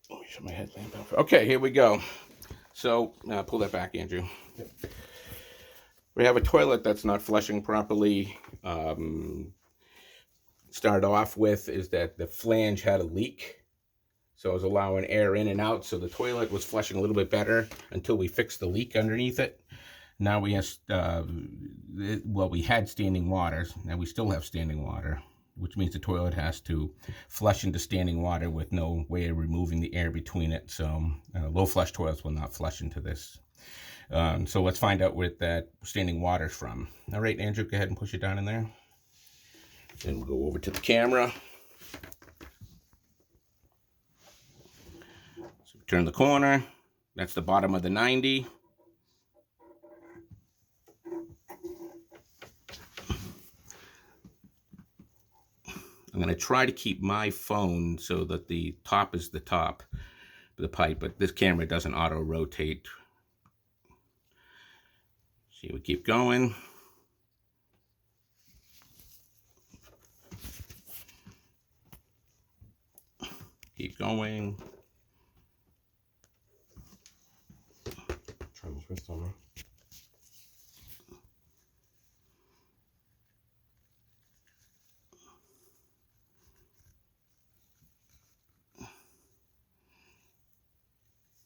Let me shut my headlamp off. Okay, here we go. So, pull that back, Andrew. We have a toilet that's not flushing properly. Started off with is that the flange had a leak. So it was allowing air in and out. So the toilet was flushing a little bit better until we fixed the leak underneath it. Now we have, we had standing water. Now we still have standing water, which means the toilet has to flush into standing water with no way of removing the air between it. So low flush toilets will not flush into this. So let's find out where that standing water's from. All right, Andrew, go ahead and push it down in there. Then we'll go over to the camera. So turn the corner. That's the bottom of the 90. I'm going to try to keep my phone so that the top is the top of the pipe, but this camera doesn't auto-rotate. See, we keep going. Keep going. Try to twist on me.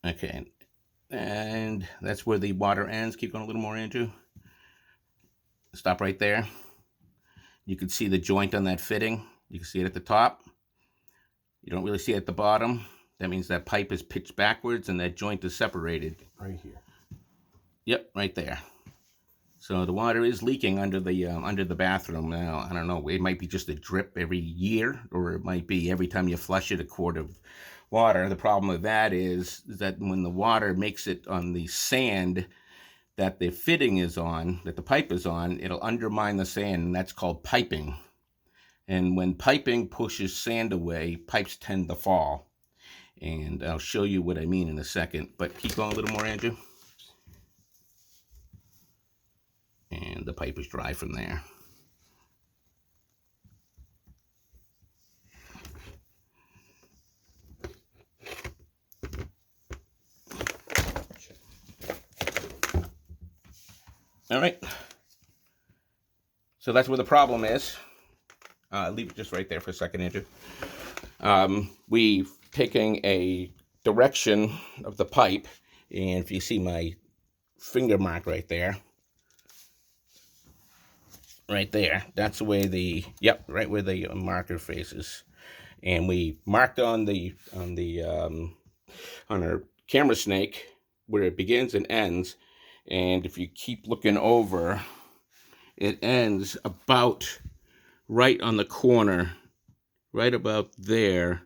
Okay, and that's where the water ends. Keep going a little more, Andrew. Stop right there. You can see the joint on that fitting. You can see it at the top. You don't really see it at the bottom. That means that pipe is pitched backwards and that joint is separated. Right here. Yep, right there. So the water is leaking under the bathroom. Now, I don't know, it might be just a drip every year, or it might be every time you flush it, a quart of water. The problem with that is that when the water makes it on the sand that the fitting is on, that the pipe is on, it'll undermine the sand, and that's called piping. And when piping pushes sand away, pipes tend to fall. And I'll show you what I mean in a second, but keep going a little more, Andrew. And the pipe is dry from there. All right. So that's where the problem is. Leave it just right there for a second, Andrew. We've taken a direction of the pipe, and if you see my finger mark right there, that's where the, yep, right where the marker faces. And we marked on our camera snake where it begins and ends. And if you keep looking over, it ends about right on the corner, right about there,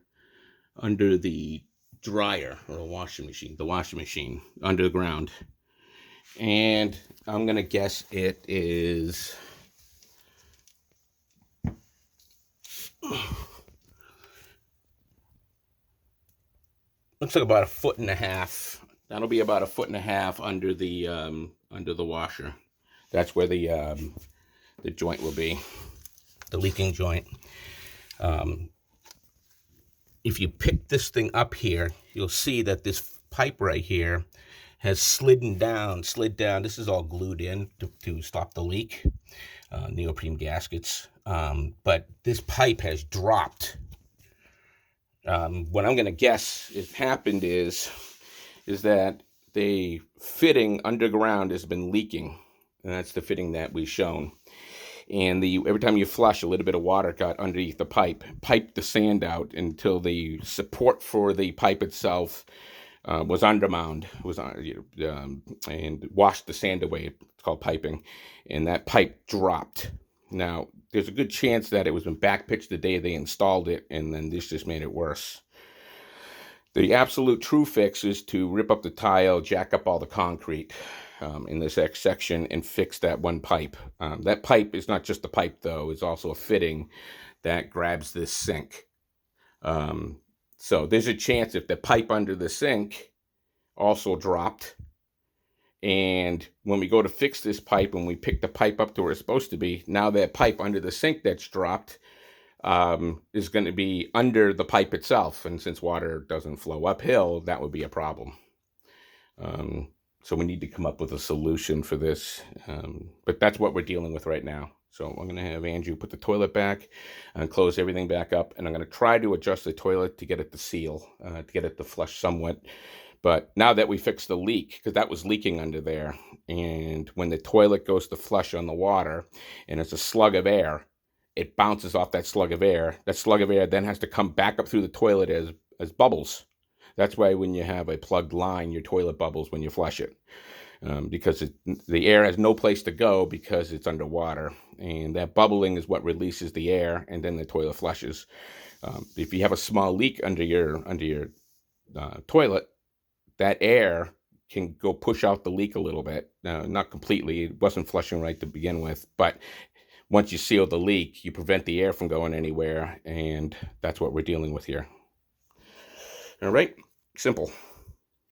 under the dryer or the washing machine under the ground. And I'm gonna guess it is looks like about 1.5 feet. That'll be about 1.5 feet under the washer. That's where the joint will be, the leaking joint. If you pick this thing up here, you'll see that this pipe right here has slid down. This is all glued in to stop the leak, neoprene gaskets. But this pipe has dropped. What I'm going to guess has happened is that the fitting underground has been leaking. And that's the fitting that we've shown. And every time you flush, a little bit of water got underneath the pipe, piped the sand out until the support for the pipe itself was undermined, and washed the sand away. It's called piping, and that pipe dropped. Now, there's a good chance that it was been backpitched the day they installed it, and then this just made it worse. The absolute true fix is to rip up the tile, jack up all the concrete in this X section, and fix that one pipe. That pipe is not just the pipe, though. It's also a fitting that grabs this sink. So there's a chance if the pipe under the sink also dropped, and when we go to fix this pipe and we pick the pipe up to where it's supposed to be, now that pipe under the sink that's dropped is going to be under the pipe itself. And since water doesn't flow uphill, that would be a problem. So we need to come up with a solution for this. But that's what we're dealing with right now. So I'm going to have Andrew put the toilet back and close everything back up. And I'm going to try to adjust the toilet to get it to seal, to get it to flush somewhat. But now that we fixed the leak, because that was leaking under there, and when the toilet goes to flush on the water and it's a slug of air, it bounces off that slug of air. That slug of air then has to come back up through the toilet as bubbles. That's why when you have a plugged line, your toilet bubbles when you flush it. Because the air has no place to go because it's underwater. And that bubbling is what releases the air, and then the toilet flushes. If you have a small leak under your toilet, that air can go push out the leak a little bit. Not completely. It wasn't flushing right to begin with. But once you seal the leak, you prevent the air from going anywhere. And that's what we're dealing with here. All right. Simple.